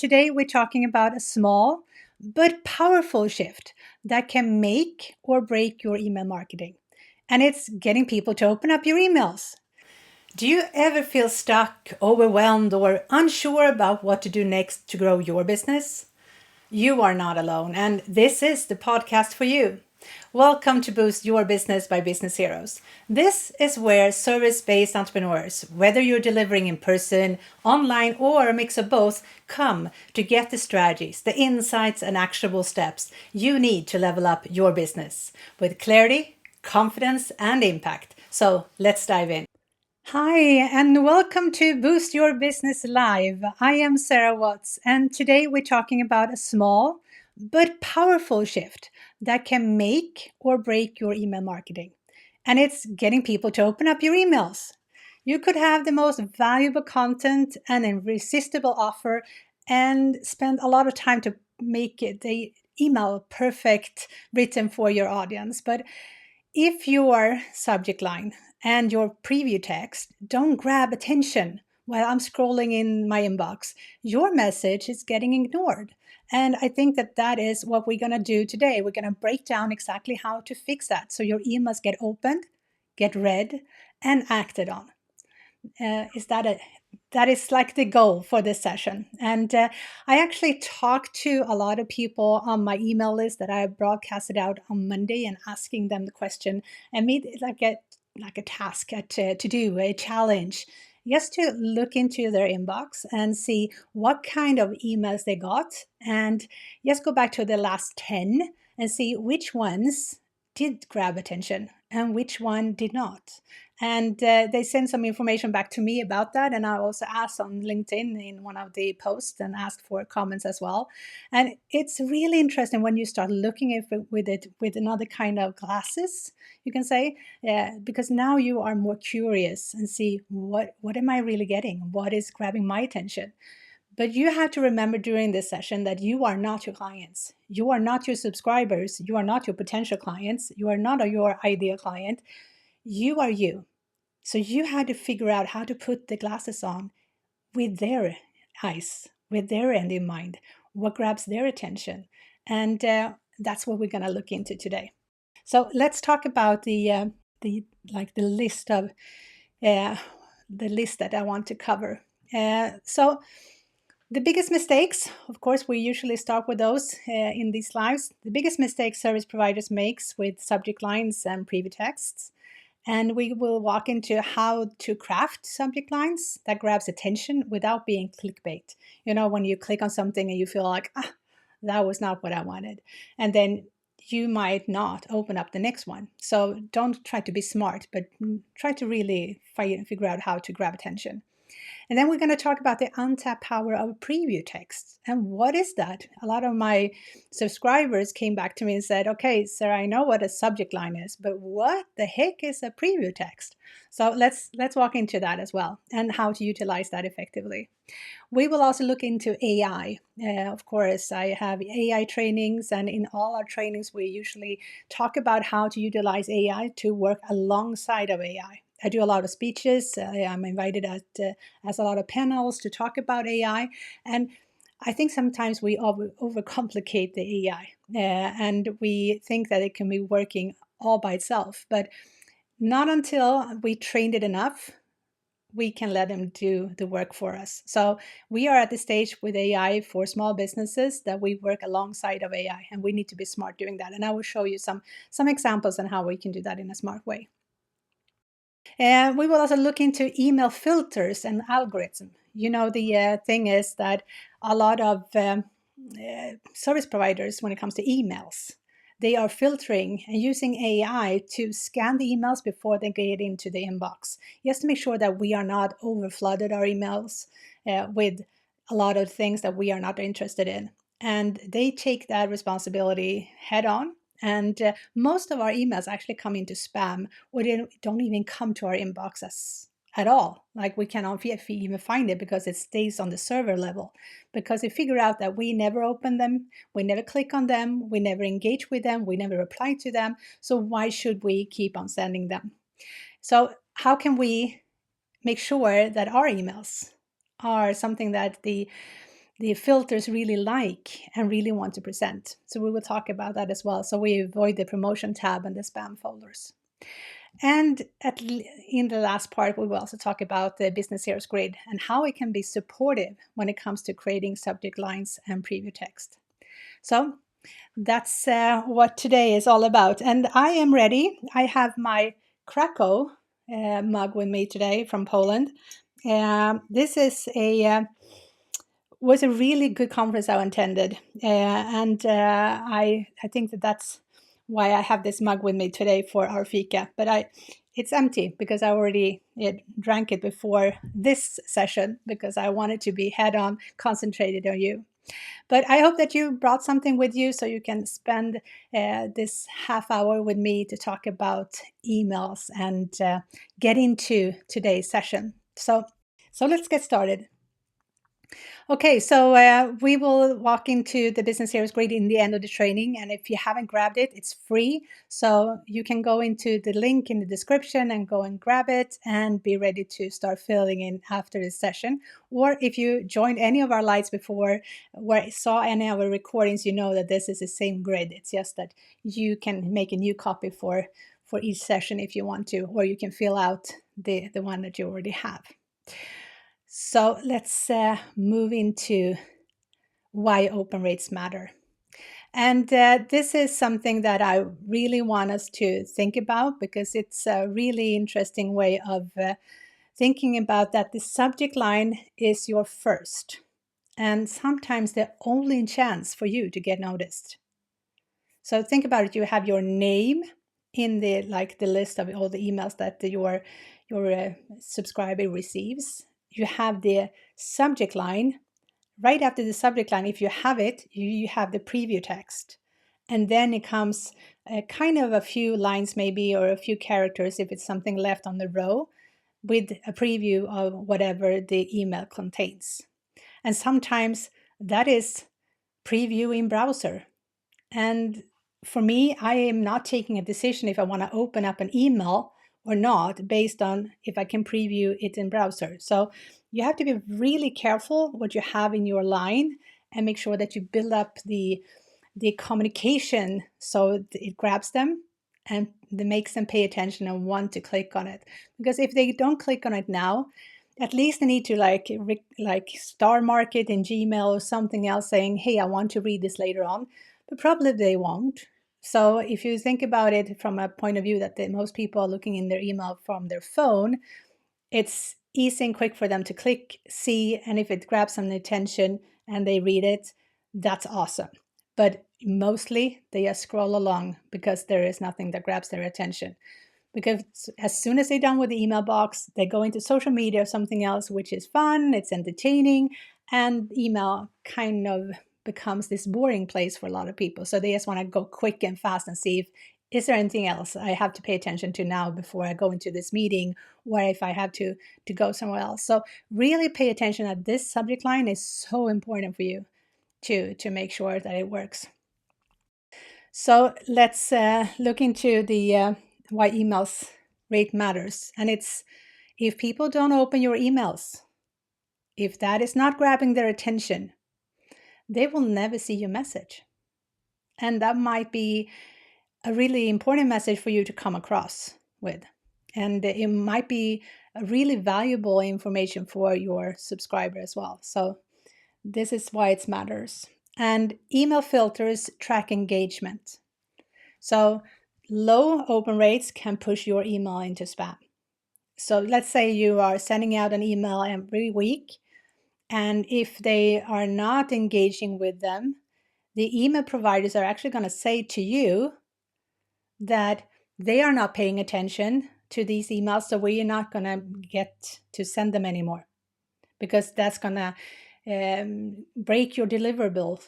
Today, we're talking about a small but powerful shift that can make or break your email marketing. And it's getting people to open up your emails. Do you ever feel stuck, overwhelmed, or unsure about what to do next to grow your business? You are not alone, and this is the podcast for you. Welcome to Boost Your Business by Business Heroes. This is where service based entrepreneurs, whether you're delivering in person, online, or a mix of both, come to get the strategies, the insights, and actionable steps you need to level up your business with clarity, confidence, and impact. So let's dive in. Hi, and welcome to Boost Your Business Live. I am Sarah Watts, and today we're talking about a small but powerful shift that can make or break your email marketing. And it's getting people to open up your emails. You could have the most valuable content and irresistible offer and spend a lot of time to make the email perfect written for your audience. But if your subject line and your preview text don't grab attention while I'm scrolling in my inbox, your message is getting ignored. And I think that is what we're going to do today. We're going to break down exactly how to fix that so your emails get opened, get read, and acted on. Is that a that is like the goal for this session. And I actually talked to a lot of people on my email list that I broadcasted out on Monday and asking them the question and made it like a task to do, a challenge, just to look into their inbox and see what kind of emails they got. And just go back to the last 10 and see which ones did grab attention and which one did not. And they sent some information back to me about that. And I also asked on LinkedIn in one of the posts and asked for comments as well. And it's really interesting when you start looking at it with another kind of glasses, you can say, because now you are more curious and see what am I really getting? What is grabbing my attention? But you have to remember during this session that you are not your clients. You are not your subscribers. You are not your potential clients. You are not your ideal client. You are you. So you had to figure out how to put the glasses on with their eyes, with their end in mind, what grabs their attention. And that's what we're going to look into today. So let's talk about the list of the list that I want to cover. So the biggest mistakes, of course, we usually start with those in these lives. The biggest mistakes service providers makes with subject lines and preview texts. And we will walk into how to craft subject lines that grabs attention without being clickbait. You know, when you click on something and you feel like, that was not what I wanted. And then you might not open up the next one. So don't try to be smart, but try to really figure out how to grab attention. And then we're going to talk about the untapped power of preview text. And what is that? A lot of my subscribers came back to me and said, okay, Sarah, I know what a subject line is, but what the heck is a preview text? So let's walk into that as well and how to utilize that effectively. We will also look into AI. Of course, I have AI trainings, and in all our trainings, we usually talk about how to utilize AI to work alongside of AI. I do a lot of speeches. I'm invited as a lot of panels to talk about AI. And I think sometimes we overcomplicate the AI and we think that it can be working all by itself. But not until we trained it enough, we can let them do the work for us. So we are at the stage with AI for small businesses that we work alongside of AI, and we need to be smart doing that. And I will show you some examples on how we can do that in a smart way. And we will also look into email filters and algorithm. You know, the thing is that a lot of service providers, when it comes to emails, they are filtering and using AI to scan the emails before they get into the inbox, just to make sure that we are not overflooded our emails with a lot of things that we are not interested in. And they take that responsibility head on. And most of our emails actually come into spam, or they don't even come to our inboxes at all. Like we cannot even find it because it stays on the server level. Because they figure out that we never open them, we never click on them, we never engage with them, we never reply to them. So why should we keep on sending them? So how can we make sure that our emails are something that the the filters really like and really want to present. So we will talk about that as well. So we avoid the promotion tab and the spam folders. And in the last part, we will also talk about the Business Heroes Grid and how it can be supportive when it comes to creating subject lines and preview text. So that's what today is all about. And I am ready. I have my Krakow mug with me today from Poland. This is was a really good conference I attended, and I think that's why I have this mug with me today for our fika. But it's empty because I already drank it before this session because I wanted to be head on, concentrated on you. But I hope that you brought something with you so you can spend this half hour with me to talk about emails and get into today's session. So let's get started. Okay, so we will walk into the Business Heroes Grid in the end of the training. And if you haven't grabbed it, it's free. So you can go into the link in the description and go and grab it and be ready to start filling in after this session. Or if you joined any of our lights before or saw any of our recordings, you know that this is the same grid. It's just that you can make a new copy for each session if you want to, or you can fill out the one that you already have. So let's move into why open rates matter. And this is something that I really want us to think about because it's a really interesting way of thinking about that the subject line is your first and sometimes the only chance for you to get noticed. So think about it. You have your name in the list of all the emails that your subscriber receives. You have the subject line. Right after the subject line, if you have it, you have the preview text. And then it comes kind of a few lines maybe, or a few characters if it's something left on the row, with a preview of whatever the email contains. And sometimes that is preview in browser. And for me, I am not taking a decision if I want to open up an email or not based on if I can preview it in browser. So you have to be really careful what you have in your line and make sure that you build up the communication so it grabs them and it makes them pay attention and want to click on it. Because if they don't click on it now, at least they need to like star mark it in Gmail or something else saying, hey, I want to read this later on. But probably they won't. So if you think about it from a point of view that most people are looking in their email from their phone, it's easy and quick for them to click, see, and if it grabs some attention and they read it, that's awesome. But mostly they just scroll along because there is nothing that grabs their attention. Because as soon as they're done with the email box, they go into social media or something else, which is fun, it's entertaining, and email kind of becomes this boring place for a lot of people. So they just want to go quick and fast and see if is there anything else I have to pay attention to now before I go into this meeting, or if I have to go somewhere else. So really pay attention that this subject line is so important for you to make sure that it works. So let's look into the why emails rate matters. And it's if people don't open your emails, if that is not grabbing their attention, they will never see your message. And that might be a really important message for you to come across with. And it might be a really valuable information for your subscriber as well. So this is why it matters. And email filters track engagement. So low open rates can push your email into spam. So let's say you are sending out an email every week, and if they are not engaging with them, the email providers are actually going to say to you that they are not paying attention to these emails, so we're not going to get to send them anymore, because that's going to break your deliverable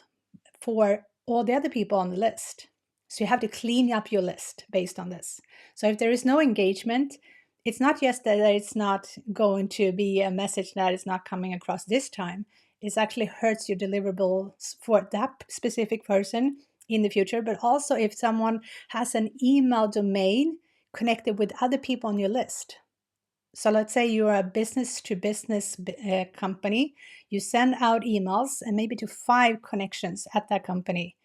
for all the other people on the list. So you have to clean up your list based on this. So if there is no engagement, it's not just that it's not going to be a message that is not coming across this time. It actually hurts your deliverables for that specific person in the future. But also if someone has an email domain connected with other people on your list, So let's say you're a business to business company. You send out emails and maybe to 5 connections at that company.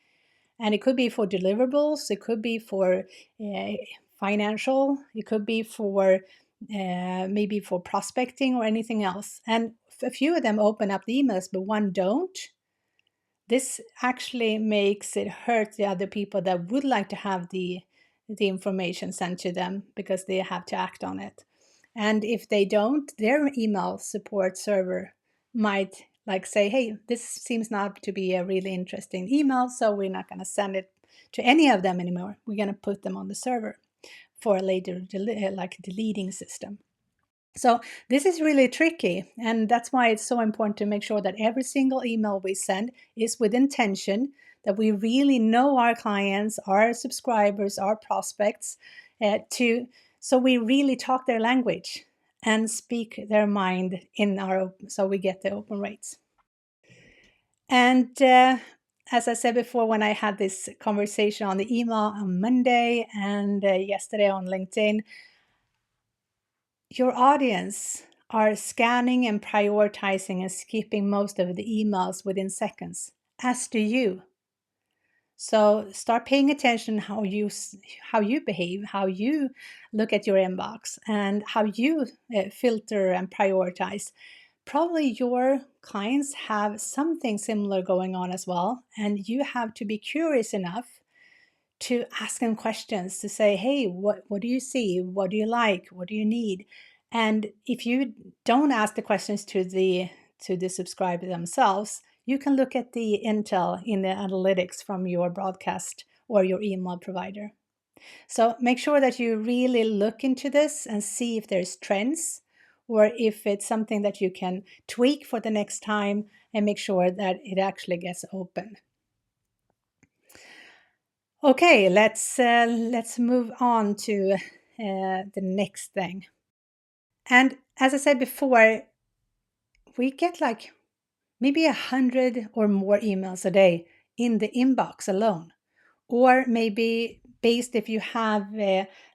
And it could be for deliverables, it could be for uh, financial, it could be for maybe for prospecting or anything else. And a few of them open up the emails, but one don't. This actually makes it hurt the other people that would like to have the information sent to them because they have to act on it. And if they don't, their email support server might like say, hey, this seems not to be a really interesting email, so we're not going to send it to any of them anymore. We're going to put them on the server for a later like deleting system. So this is really tricky, and that's why it's so important to make sure that every single email we send is with intention, that we really know our clients, our subscribers, our prospects, so we really talk their language and speak their mind in our so we get the open rates. And as I said before, when I had this conversation on the email on Monday and yesterday on LinkedIn, your audience are scanning and prioritizing and skipping most of the emails within seconds, as do you. So start paying attention how you behave, how you look at your inbox, and how you filter and prioritize. Probably your clients have something similar going on as well, and you have to be curious enough to ask them questions to say, hey, what do you see? What do you like? What do you need? And if you don't ask the questions to the subscriber themselves, you can look at the intel in the analytics from your broadcast or your email provider. So make sure that you really look into this and see if there's trends or if it's something that you can tweak for the next time and make sure that it actually gets open. Okay, let's move on to the next thing. And as I said before, we get like maybe 100 or more emails a day in the inbox alone, or maybe based if you have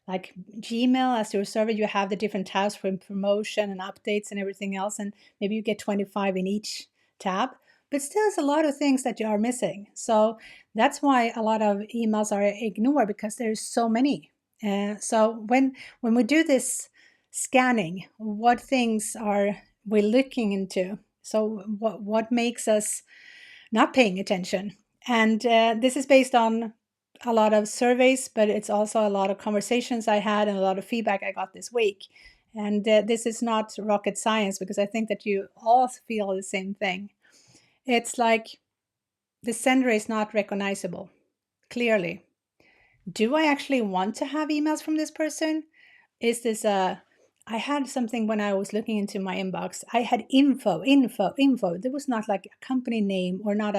like Gmail as your server, you have the different tabs for promotion and updates and everything else, and maybe you get 25 in each tab. But still, there's a lot of things that you are missing. So that's why a lot of emails are ignored because there's so many. So when we do this scanning, what things are we looking into? So what makes us not paying attention? And this is based on a lot of surveys, but it's also a lot of conversations I had and a lot of feedback I got this week. And this is not rocket science because I think that you all feel the same thing. It's like the sender is not recognizable, clearly. Do I actually want to have emails from this person? Is this I had something when I was looking into my inbox. I had info. There was not like a company name or not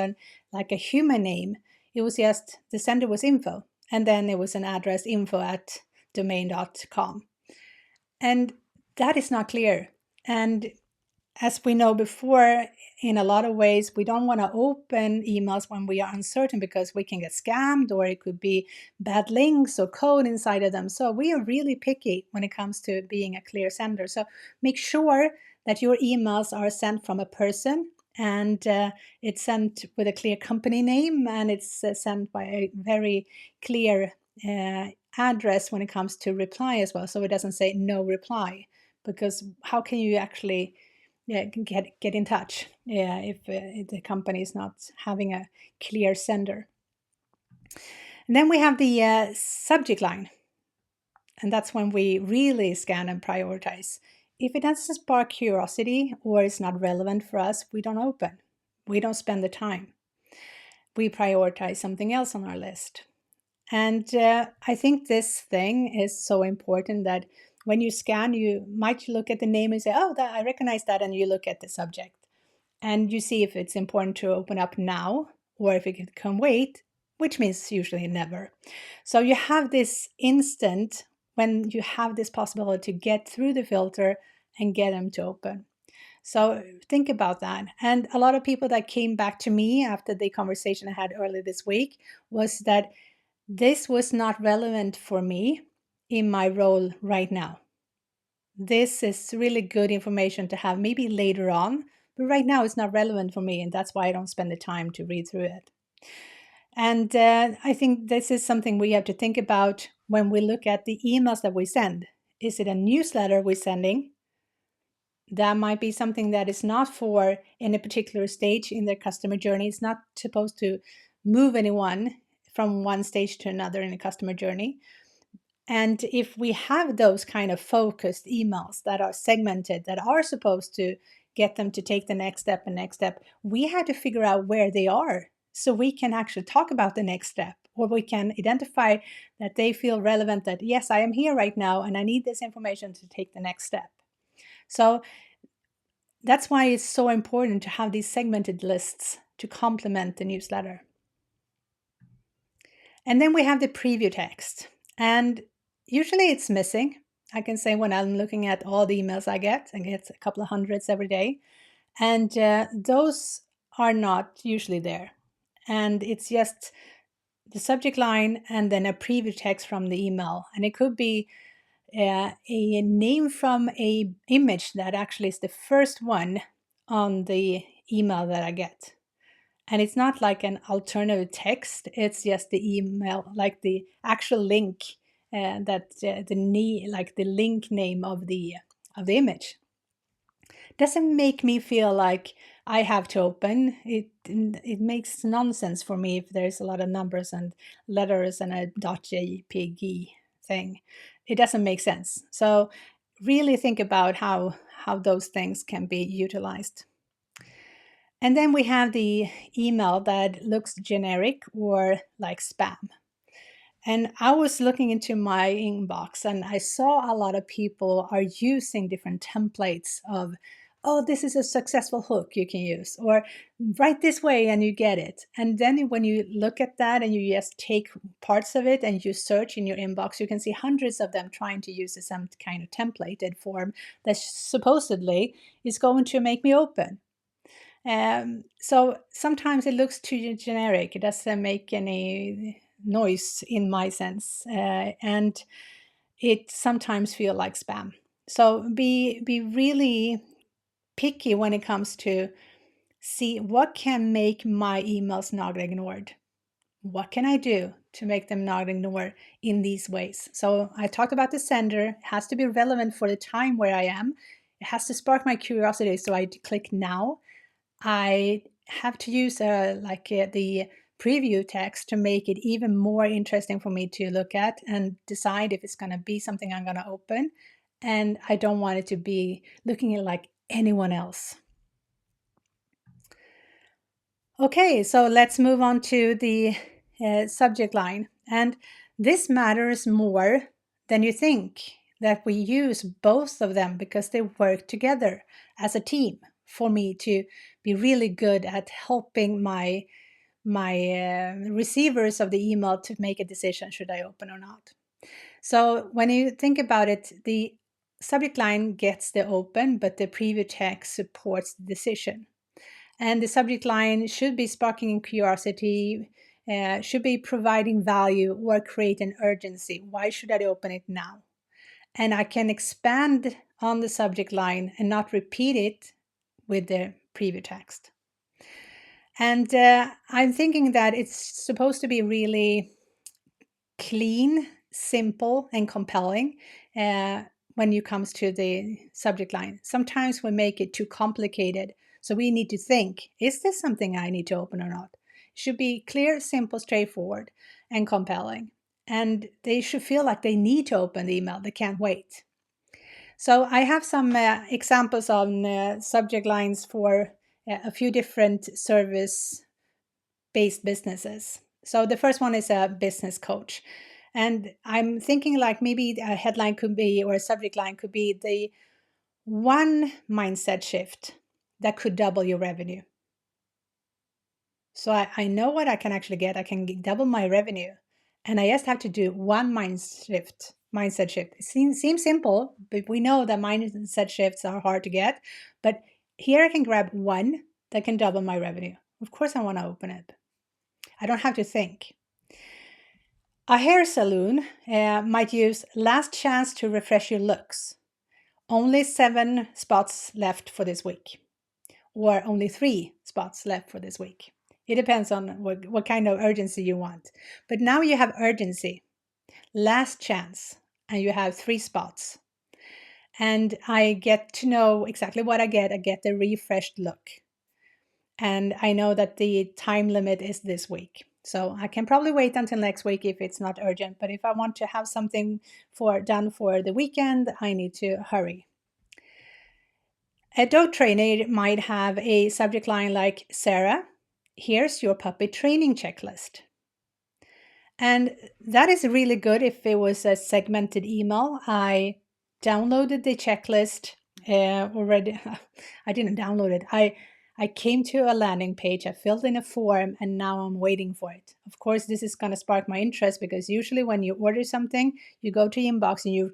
like a human name. It was just the sender was info. And then there was an address info@domain.com. And that is not clear. And as we know before, in a lot of ways, we don't want to open emails when we are uncertain because we can get scammed or it could be bad links or code inside of them. So we are really picky when it comes to being a clear sender. So make sure that your emails are sent from a person and it's sent with a clear company name and it's sent by a very clear address when it comes to reply as well. So it doesn't say no reply, because how can you actually get in touch if the company is not having a clear sender. And then we have the subject line, and that's when we really scan and prioritize. If it doesn't spark curiosity or is not relevant for us, we don't open. We don't spend the time. We prioritize something else on our list. And I think this thing is so important that when you scan, you might look at the name and say, oh, I recognize that, and you look at the subject. And you see if it's important to open up now or if it can wait, which means usually never. So you have this instant when you have this possibility to get through the filter and get them to open. So think about that. And a lot of people that came back to me after the conversation I had earlier this week was that this was not relevant for me in my role right now. This is really good information to have maybe later on, but right now it's not relevant for me, and that's why I don't spend the time to read through it. And I think this is something we have to think about when we look at the emails that we send. Is it a newsletter we're sending? That might be something that is not for any particular stage in their customer journey. It's not supposed to move anyone from one stage to another in a customer journey. And if we have those kind of focused emails that are segmented, that are supposed to get them to take the next step and next step, we have to figure out where they are so we can actually talk about the next step, or we can identify that they feel relevant, that yes, I am here right now and I need this information to take the next step. So that's why it's so important to have these segmented lists to complement the newsletter. And then we have the preview text. And usually it's missing. I can say when I'm looking at all the emails I get a couple of hundreds every day. And those are not usually there. And it's just the subject line and then a preview text from the email. And it could be a name from a image that actually is the first one on the email that I get. And it's not like an alternative text, it's just the email, like the actual link, like the link name of the image. Doesn't make me feel like I have to open it. It makes nonsense for me if there's a lot of numbers and letters and a .jpg thing. It doesn't make sense. So really think about how those things can be utilized. And then we have the email that looks generic or like spam. And I was looking into my inbox and I saw a lot of people are using different templates of, oh, this is a successful hook you can use, or write this way and you get it. And then when you look at that and you just take parts of it and you search in your inbox, you can see hundreds of them trying to use some kind of templated form that supposedly is going to make me open. So sometimes it looks too generic. It doesn't make any noise in my sense, and it sometimes feel like spam. So be really picky when it comes to see what can make my emails not ignored. What can I do to make them not ignored in these ways? So I talked about the sender. It has to be relevant for the time where I am. It has to spark my curiosity, so I click now. I have to use the preview text to make it even more interesting for me to look at and decide if it's going to be something I'm going to open. And I don't want it to be looking at like anyone else. Okay, so let's move on to the subject line. And this matters more than you think, that we use both of them because they work together as a team for me to be really good at helping my receivers of the email to make a decision, should I open or not. So when you think about it, the subject line gets the open, but the preview text supports the decision. And the subject line should be sparking curiosity, should be providing value or create an urgency. Why should I open it now? And I can expand on the subject line and not repeat it with the preview text. And I'm thinking that it's supposed to be really clean, simple, and compelling when it comes to the subject line. Sometimes we make it too complicated. So we need to think, is this something I need to open or not? It should be clear, simple, straightforward, and compelling. And they should feel like they need to open the email. They can't wait. So I have some examples on subject lines for a few different service-based businesses. So the first one is a business coach. And I'm thinking like maybe a headline could be, or a subject line could be, the one mindset shift that could double your revenue. So I know what I can actually get. I can double my revenue. And I just have to do one mindset shift. It seems simple, but we know that mindset shifts are hard to get. But here I can grab one that can double my revenue. Of course, I want to open it. I don't have to think. A hair salon might use last chance to refresh your looks. only 7 spots left for this week, or only 3 spots left for this week. It depends on what kind of urgency you want. But now you have urgency, last chance, and you have 3 spots. And I get to know exactly what I get. I get the refreshed look. And I know that the time limit is this week. So I can probably wait until next week if it's not urgent. But if I want to have something done for the weekend, I need to hurry. A dog trainer might have a subject line like, Sarah, here's your puppy training checklist. And that is really good if it was a segmented email. I downloaded the checklist already. I didn't download it. I came to a landing page, I filled in a form, and now I'm waiting for it. Of course, this is going to spark my interest because usually when you order something, you go to inbox and you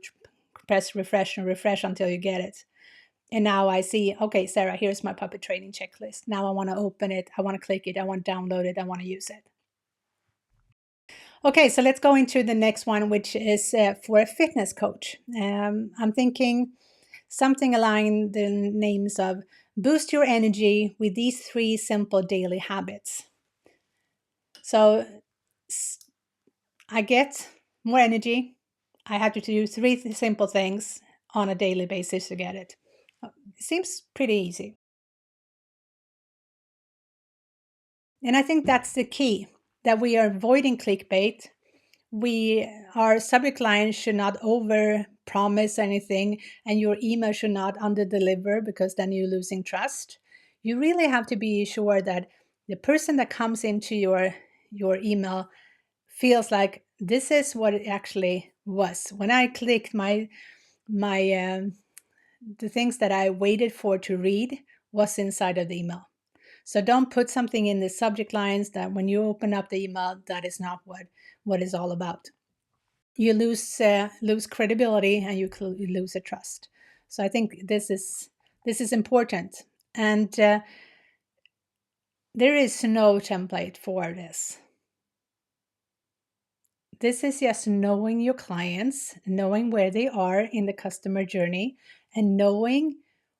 press refresh and refresh until you get it. And now I see, okay, Sarah, here's my puppet training checklist. Now I want to open it. I want to click it. I want to download it. I want to use it. Okay, so let's go into the next one, which is for a fitness coach. I'm thinking something along the names of boost your energy with these 3 simple daily habits. So I get more energy. I have to do 3 simple things on a daily basis to get it. It seems pretty easy. And I think that's the key, that we are avoiding clickbait. Our subject line should not over promise anything, and your email should not under deliver, because then you're losing trust. You really have to be sure that the person that comes into your email feels like this is what it actually was. When I clicked my the things that I waited for to read was inside of the email. So don't put something in the subject lines that when you open up the email, that is not what it's all about. You lose credibility and you lose a trust. So I think this is important, and there is no template for this. This is just knowing your clients, knowing where they are in the customer journey, and knowing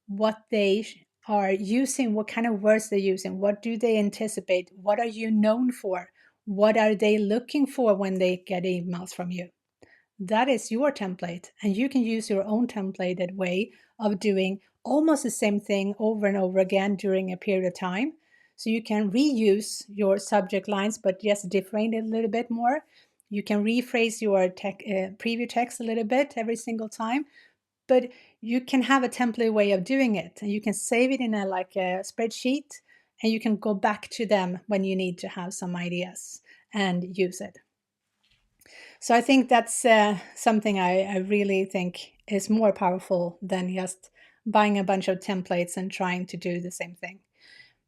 what they are using, what kind of words they're using, what do they anticipate, what are you known for, what are they looking for when they get emails from you. That is your template, and you can use your own templated way of doing almost the same thing over and over again during a period of time. So you can reuse your subject lines, but just different it a little bit more. You can rephrase your preview text a little bit every single time, but you can have a template way of doing it, and you can save it in a spreadsheet, and you can go back to them when you need to have some ideas and use it. So I think that's something I really think is more powerful than just buying a bunch of templates and trying to do the same thing.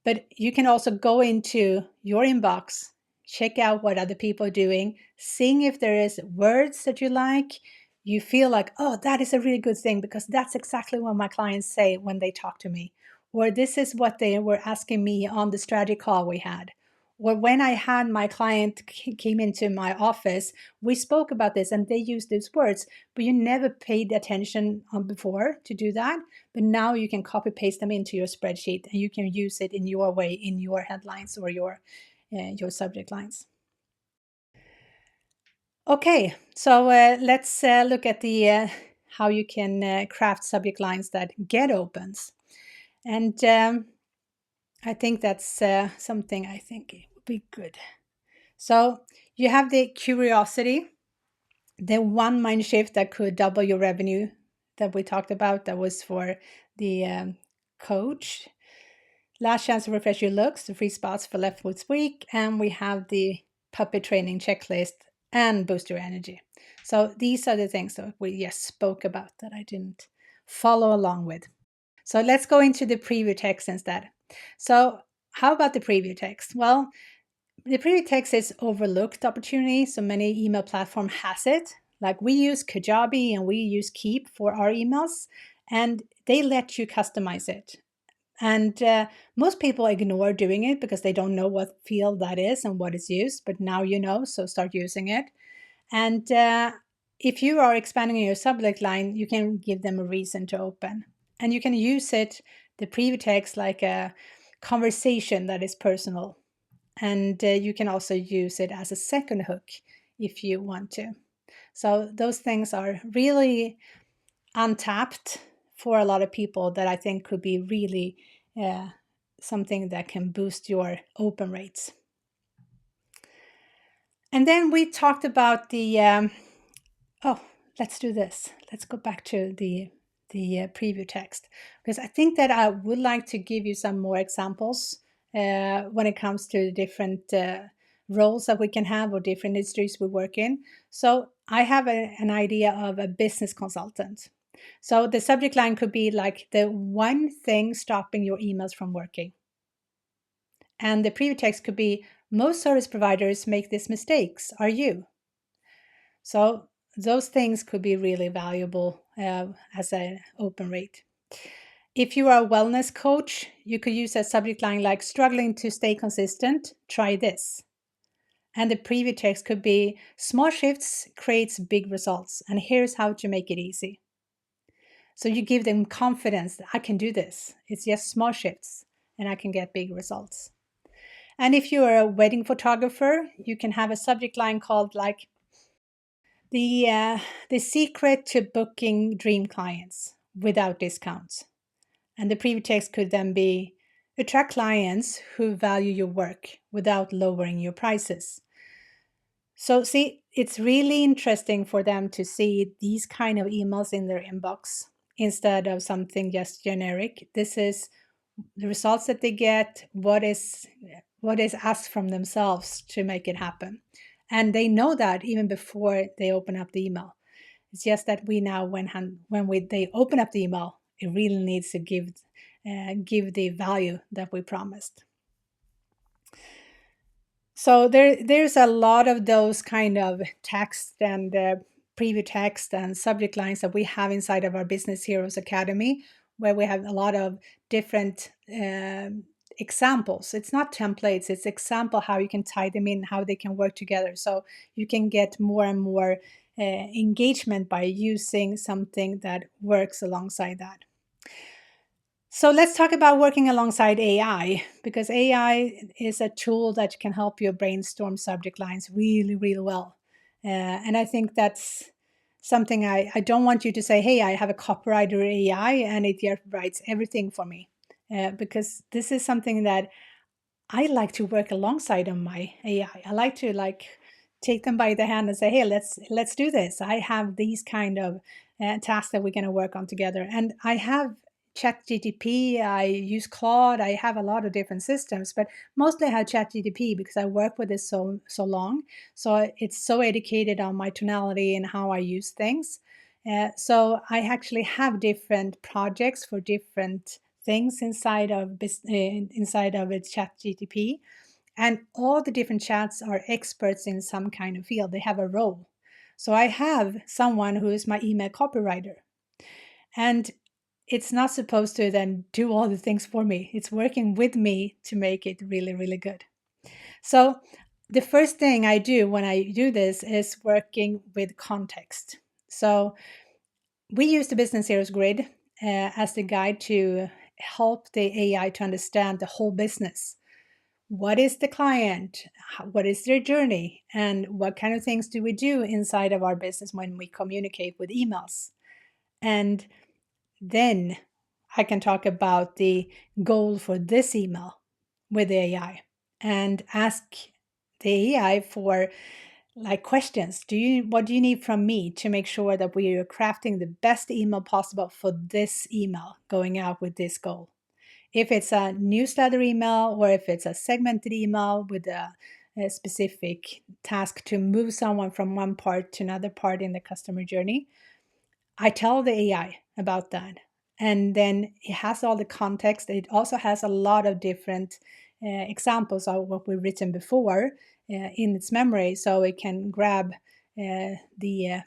But you can also go into your inbox, check out what other people are doing, seeing if there is words that you like. You feel like, oh, that is a really good thing because that's exactly what my clients say when they talk to me. Or this is what they were asking me on the strategy call we had. Or when I had my client came into my office, we spoke about this and they used these words, but you never paid attention before to do that. But now you can copy paste them into your spreadsheet and you can use it in your way, in your headlines or your subject lines. Okay, so let's look at the how you can craft subject lines that get opens. And I think that's something I think would be good. So you have the curiosity, the one mind shift that could double your revenue that we talked about. That was for the coach. Last chance to refresh your looks, the 3 spots for left this week. And we have the puppet training checklist and boost your energy. So these are the things that we just spoke about that I didn't follow along with. So let's go into the preview text instead. So how about the preview text? Well, the preview text is overlooked opportunity. So many email platform has it. Like we use Kajabi and we use Keep for our emails, and they let you customize it. And most people ignore doing it because they don't know what field that is and what is used. But now you know, so start using it. And if you are expanding your subject line, you can give them a reason to open. And you can use it, the preview text, like a conversation that is personal. And you can also use it as a second hook if you want to. So those things are really untapped for a lot of people that I think could be really something that can boost your open rates. And then we talked about the oh, let's do this. Let's go back to the preview text, because I think that I would like to give you some more examples when it comes to different roles that we can have or different industries we work in. So I have an idea of a business consultant. So the subject line could be like the one thing stopping your emails from working. And the preview text could be most service providers make these mistakes. Are you? So those things could be really valuable as an open rate. If you are a wellness coach, you could use a subject line like struggling to stay consistent, try this. And the preview text could be small shifts creates big results, and here's how to make it easy. So you give them confidence that I can do this. It's just small shifts and I can get big results. And if you are a wedding photographer, you can have a subject line called like the secret to booking dream clients without discounts. And the preview text could then be attract clients who value your work without lowering your prices. So see, it's really interesting for them to see these kind of emails in their inbox instead of something just generic. This is the results that they get, what is asked from themselves to make it happen. And they know that even before they open up the email. It's just that we now, they open up the email, it really needs to give the value that we promised. So there's a lot of those kind of text and preview text and subject lines that we have inside of our Business Heroes Academy, where we have a lot of different examples. It's not templates, it's example how you can tie them in, how they can work together. So you can get more and more engagement by using something that works alongside that. So let's talk about working alongside AI, because AI is a tool that can help you brainstorm subject lines really, really well. And I think that's something I don't want you to say, hey, I have a copywriter AI and it just writes everything for me. Because this is something that I like to work alongside on my AI. I like to take them by the hand and say, hey, let's do this. I have these kind of tasks that we're going to work on together. And I have ChatGTP, I use Claude, I have a lot of different systems, but mostly I have ChatGTP because I work with it so long. So it's so educated on my tonality and how I use things. So I actually have different projects for different things inside of its ChatGTP, and all the different chats are experts in some kind of field. They have a role. So I have someone who is my email copywriter, and it's not supposed to then do all the things for me. It's working with me to make it really, really good. So the first thing I do when I do this is working with context. So we use the Business Heroes Grid as the guide to help the AI to understand the whole business. What is the client? What is their journey? And what kind of things do we do inside of our business when we communicate with emails? And then I can talk about the goal for this email with the AI and ask the AI for questions. What do you need from me to make sure that we are crafting the best email possible for this email going out with this goal? If it's a newsletter email or if it's a segmented email with a specific task to move someone from one part to another part in the customer journey, I tell the AI about that. And then it has all the context. It also has a lot of different examples of what we've written before in its memory, so it can grab the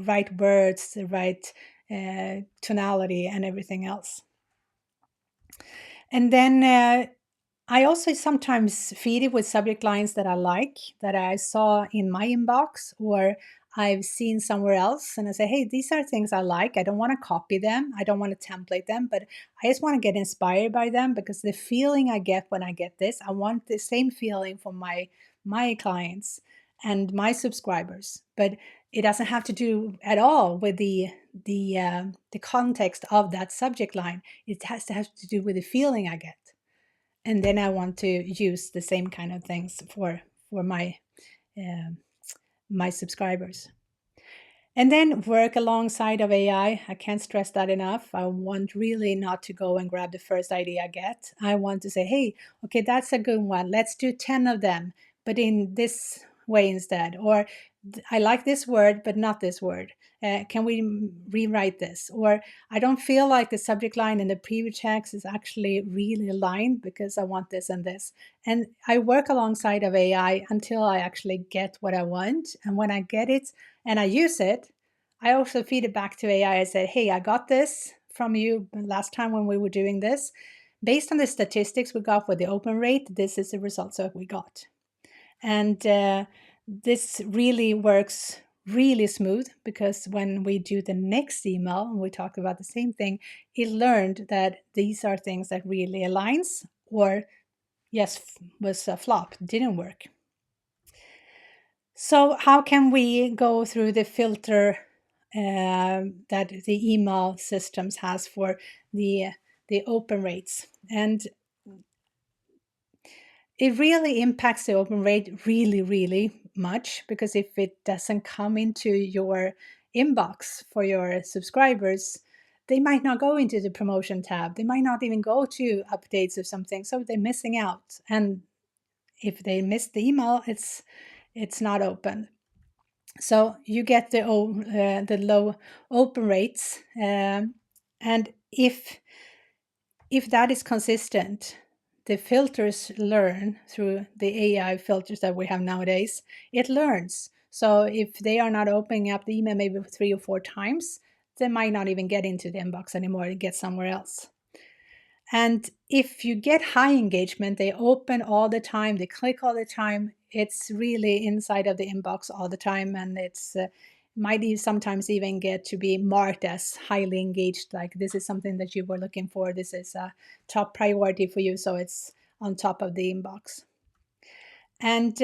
right words, the right tonality, and everything else. And then I also sometimes feed it with subject lines that I like, that I saw in my inbox or I've seen somewhere else. And I say, hey, these are things I like. I don't want to copy them. I don't want to template them, but I just want to get inspired by them because the feeling I get when I get this, I want the same feeling for my clients and my subscribers. But it doesn't have to do at all with the context of that subject line. It has to have to do with the feeling I get, and then I want to use the same kind of things for uh, my subscribers. And then work alongside of AI. I can't stress that enough. I want really not to go and grab the first idea I get. I want to say, hey, okay, that's a good one. Let's do 10 of them, but in this way instead. Or I like this word, but not this word. Can we rewrite this? Or I don't feel like the subject line in the preview text is actually really aligned because I want this and this. And I work alongside of AI until I actually get what I want. And when I get it, and I use it, I also feed it back to AI. I said, hey, I got this from you last time when we were doing this. Based on the statistics we got with the open rate, this is the results that we got. And this really works really smooth because when we do the next email and we talk about the same thing, it learned that these are things that really aligns or yes, was a flop, didn't work. So, how can we go through the filter that the email systems has for the the open rates? And it really impacts the open rate really, really much because if it doesn't come into your inbox for your subscribers, they might not go into the promotion tab. They might not even go to updates or something. So they're missing out. And if they miss the email, it's not open. So you get the low open rates, and if that is consistent, the filters learn through the AI filters that we have nowadays. It learns. So if they are not opening up the email maybe 3 or 4 times, they might not even get into the inbox anymore and get somewhere else. And if you get high engagement, they open all the time, they click all the time. It's really inside of the inbox all the time, and it's might sometimes even get to be marked as highly engaged. Like this is something that you were looking for. This is a top priority for you, so it's on top of the inbox. And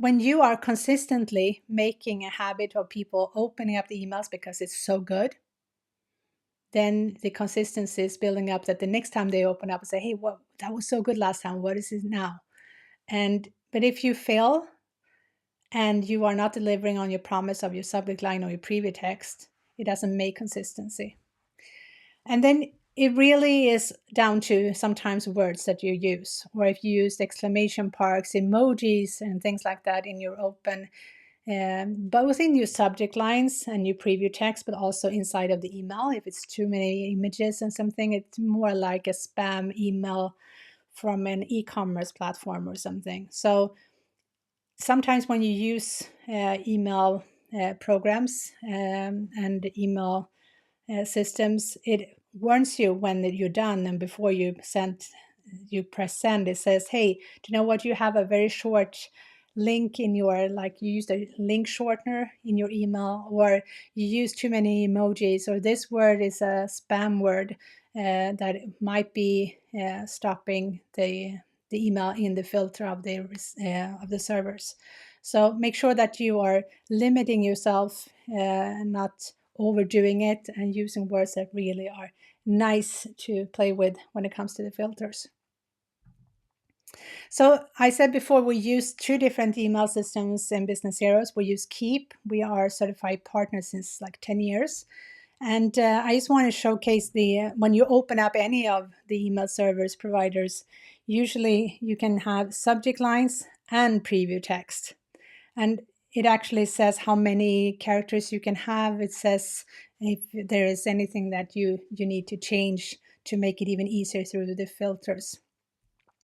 when you are consistently making a habit of people opening up the emails because it's so good, then the consistency is building up that the next time they open up and say, hey, what that was so good last time, what is it now? And but if you fail and you are not delivering on your promise of your subject line or your preview text, it doesn't make consistency. And then it really is down to sometimes words that you use, or if you use exclamation marks, emojis, and things like that in your open, both in your subject lines and your preview text, but also inside of the email. If it's too many images and something, it's more like a spam email from an e-commerce platform or something. So sometimes when you use email programs and email systems, it warns you when you're done, and before you press send, it says, hey, do you know what, you have a very short link in your, like you used a link shortener in your email, or you use too many emojis, or this word is a spam word that might be stopping the email in the filter of the servers. So make sure that you are limiting yourself, not overdoing it, and using words that really are nice to play with when it comes to the filters. So I said before, we use 2 different email systems in Business Heroes. We use Keep. We are certified partners since like 10 years. And I just want to showcase when you open up any of the email service providers, usually you can have subject lines and preview text. And it actually says how many characters you can have. It says if there is anything that you need to change to make it even easier through the filters.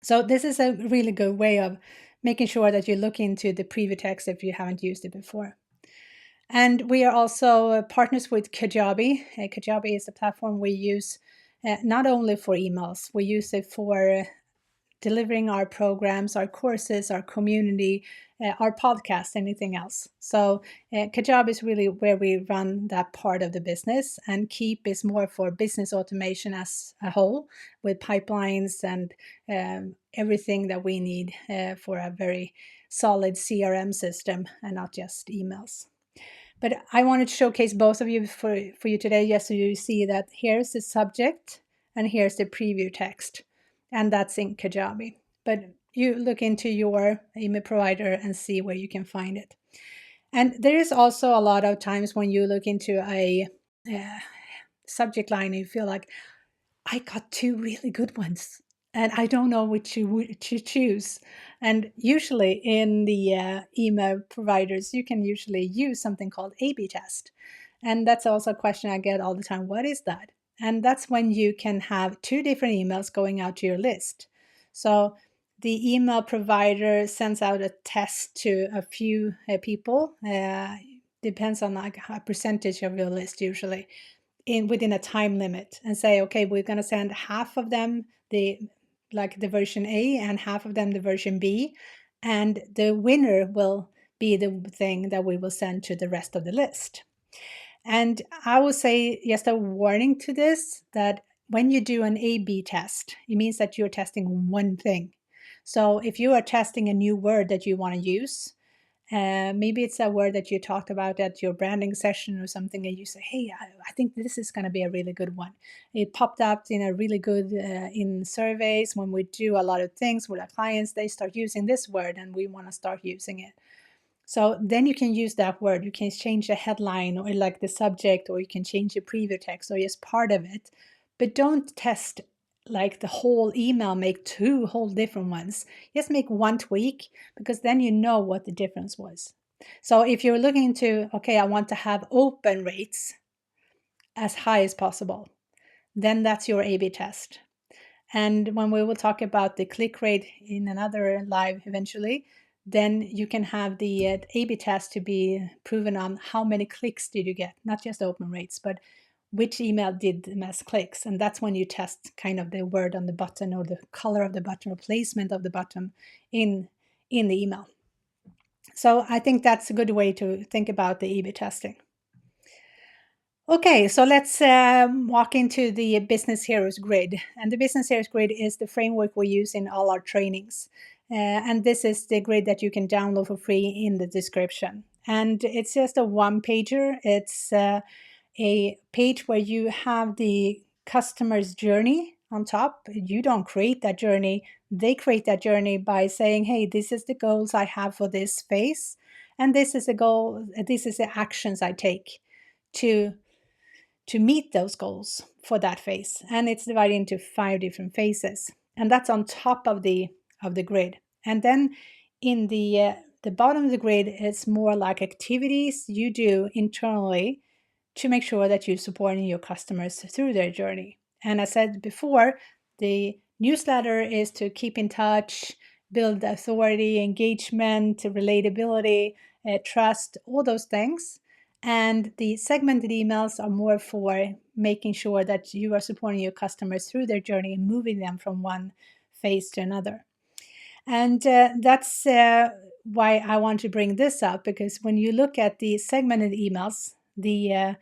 So this is a really good way of making sure that you look into the preview text if you haven't used it before. And we are also partners with Kajabi. Kajabi is a platform we use not only for emails, we use it for delivering our programs, our courses, our community, our podcast, anything else. So Kajabi is really where we run that part of the business, and Keep is more for business automation as a whole, with pipelines and everything that we need for a very solid CRM system and not just emails. But I wanted to showcase both of you for you today, just so you see that here's the subject and here's the preview text, and that's in Kajabi. But you look into your email provider and see where you can find it. And there is also a lot of times when you look into a subject line and you feel like, I got two really good ones and I don't know which to choose. And usually in the email providers, you can usually use something called A/B test. And that's also a question I get all the time. What is that? And that's when you can have two different emails going out to your list. So the email provider sends out a test to a few people. Depends on like a percentage of your list usually within a time limit, and say, okay, we're going to send half of them the version A and half of them the version B, and the winner will be the thing that we will send to the rest of the list. And I will say just a warning to this, that when you do an A/B test, it means that you're testing one thing. So if you are testing a new word that you want to use, maybe it's a word that you talked about at your branding session or something, and you say, hey, I think this is going to be a really good one. It popped up in a really good in surveys. When we do a lot of things with our clients, they start using this word and we want to start using it. So then you can use that word. You can change the headline or like the subject, or you can change the preview text or just part of it. But don't test like the whole email, make two whole different ones. Just make one tweak, because then you know what the difference was. So if you're looking into, okay, I want to have open rates as high as possible, then that's your A/B test. And when we will talk about the click rate in another live eventually, then you can have the A/B test to be proven on how many clicks did you get, not just open rates, but which email did the most clicks. And that's when you test kind of the word on the button or the color of the button or placement of the button in the email. So I think that's a good way to think about the A/B testing. Okay, so let's walk into the Business Heroes Grid. And the Business Heroes Grid is the framework we use in all our trainings. And this is the grid that you can download for free in the description. And it's just a one-pager. It's a page where you have the customer's journey on top. You don't create that journey. They create that journey by saying, hey, this is the goals I have for this phase. And this is the goal, this is the actions I take to meet those goals for that phase. And it's divided into 5 different phases. And that's on top of the grid. And then in the bottom of the grid, it's more like activities you do internally to make sure that you're supporting your customers through their journey. And as I said before, the newsletter is to keep in touch, build authority, engagement, relatability, trust, all those things. And the segmented emails are more for making sure that you are supporting your customers through their journey and moving them from one phase to another. And that's why I want to bring this up, because when you look at the segmented emails, the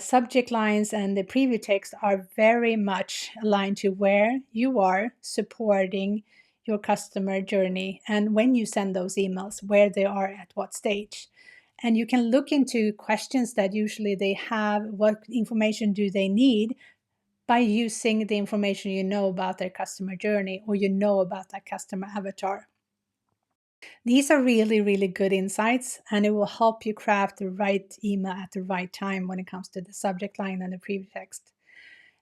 subject lines and the preview text are very much aligned to where you are supporting your customer journey and when you send those emails, where they are at what stage. And you can look into questions that usually they have, what information do they need, by using the information you know about their customer journey or you know about that customer avatar. These are really, really good insights, and it will help you craft the right email at the right time when it comes to the subject line and the preview text.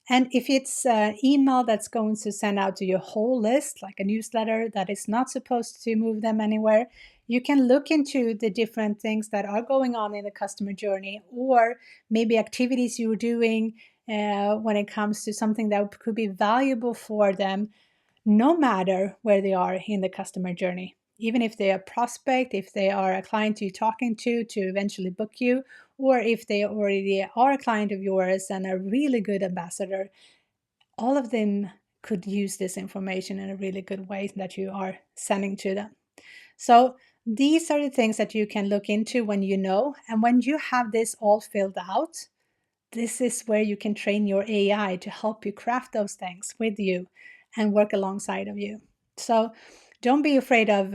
And if it's an email that's going to send out to your whole list, like a newsletter that is not supposed to move them anywhere, you can look into the different things that are going on in the customer journey, or maybe activities you're doing when it comes to something that could be valuable for them, no matter where they are in the customer journey. Even if they are a prospect, if they are a client you're talking to eventually book you, or if they already are a client of yours and a really good ambassador, all of them could use this information in a really good way that you are sending to them. So these are the things that you can look into when you know, and when you have this all filled out, this is where you can train your AI to help you craft those things with you and work alongside of you. So don't be afraid of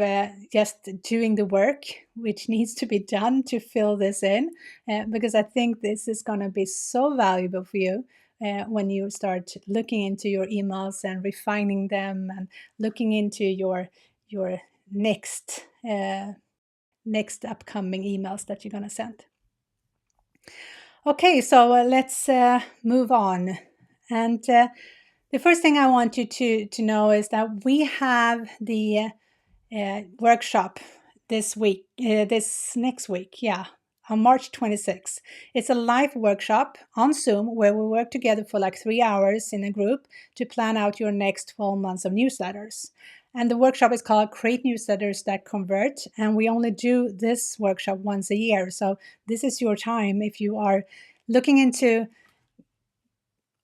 just doing the work which needs to be done to fill this in, because I think this is going to be so valuable for you when you start looking into your emails and refining them and looking into your next upcoming emails that you're going to send. Okay, so let's move on. And the first thing I want you to know is that we have the workshop this next week, on March 26th. It's a live workshop on Zoom where we work together for like 3 hours in a group to plan out your next 12 months of newsletters. And the workshop is called Create Newsletters That Convert. And we only do this workshop once a year. So this is your time if you are looking into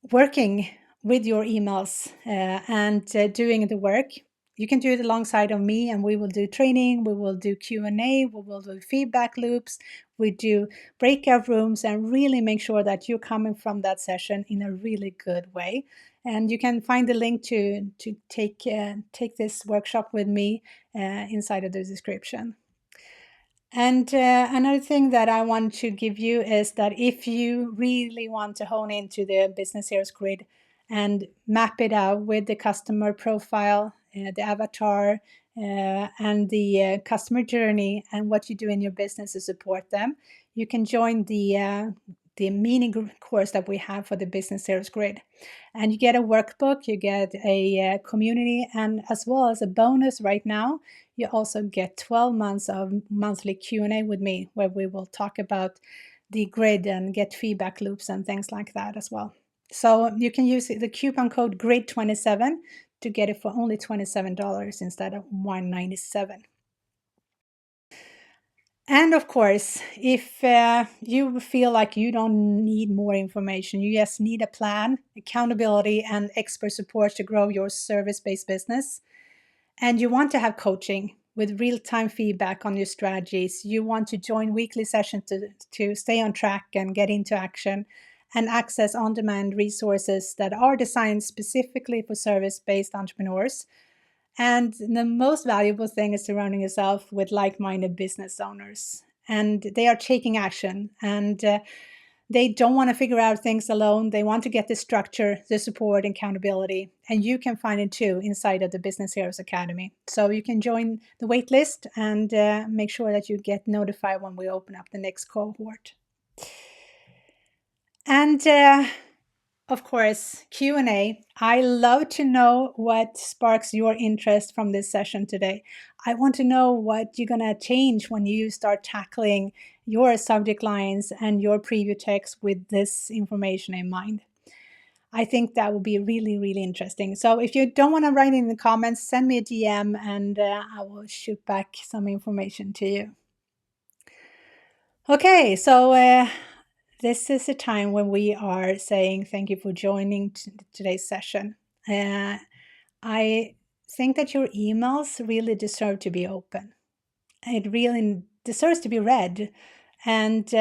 working with your emails and doing the work. You can do it alongside of me, and we will do training, we will do Q&A, we will do feedback loops, we do breakout rooms, and really make sure that you're coming from that session in a really good way. And you can find the link to take this workshop with me inside of the description. And another thing that I want to give you is that if you really want to hone into the Business Heroes Grid and map it out with the customer profile, the avatar, and the customer journey and what you do in your business to support them, you can join the mini course that we have for the Business Heroes Grid. And you get a workbook, you get a community, and as well as a bonus right now, you also get 12 months of monthly Q&A with me, where we will talk about the grid and get feedback loops and things like that as well. So you can use the coupon code GRID27 to get it for only $27 instead of $197. And of course, if you feel like you don't need more information, you just need a plan, accountability, and expert support to grow your service-based business, and you want to have coaching with real-time feedback on your strategies, you want to join weekly sessions to stay on track and get into action, and access on-demand resources that are designed specifically for service-based entrepreneurs. And the most valuable thing is surrounding yourself with like-minded business owners. And they are taking action, and they don't want to figure out things alone. They want to get the structure, the support, and accountability. And you can find it too inside of the Business Heroes Academy. So you can join the waitlist and make sure that you get notified when we open up the next cohort. And of course, Q&A. I love to know what sparks your interest from this session today. I want to know what you're going to change when you start tackling your subject lines and your preview text with this information in mind. I think that would be really, really interesting. So if you don't want to write in the comments, send me a DM and I will shoot back some information to you. Okay, so this is a time when we are saying thank you for joining today's session. I think that your emails really deserve to be open. It really deserves to be read and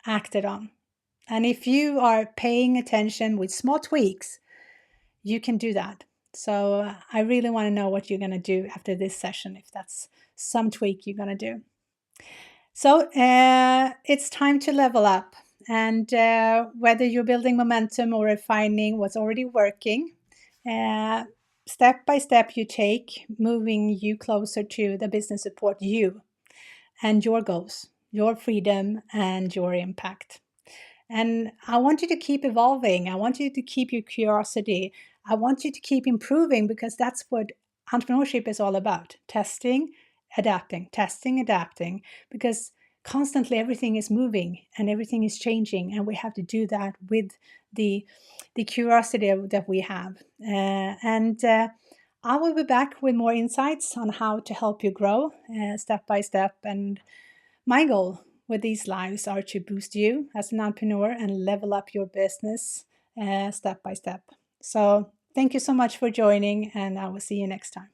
acted on. And if you are paying attention with small tweaks, you can do that. So I really want to know what you're going to do after this session, if that's some tweak you're going to do. So it's time to level up. And whether you're building momentum or refining what's already working, step by step you take, moving you closer to the business support you and your goals, your freedom, and your impact. And I want you to keep evolving. I want you to keep your curiosity. I want you to keep improving, because that's what entrepreneurship is all about. Testing, adapting, because constantly everything is moving and everything is changing, and we have to do that with the curiosity that we have. I will be back with more insights on how to help you grow step by step. And my goal with these lives are to boost you as an entrepreneur and level up your business step by step. So Thank you so much for joining, and I will see you next time.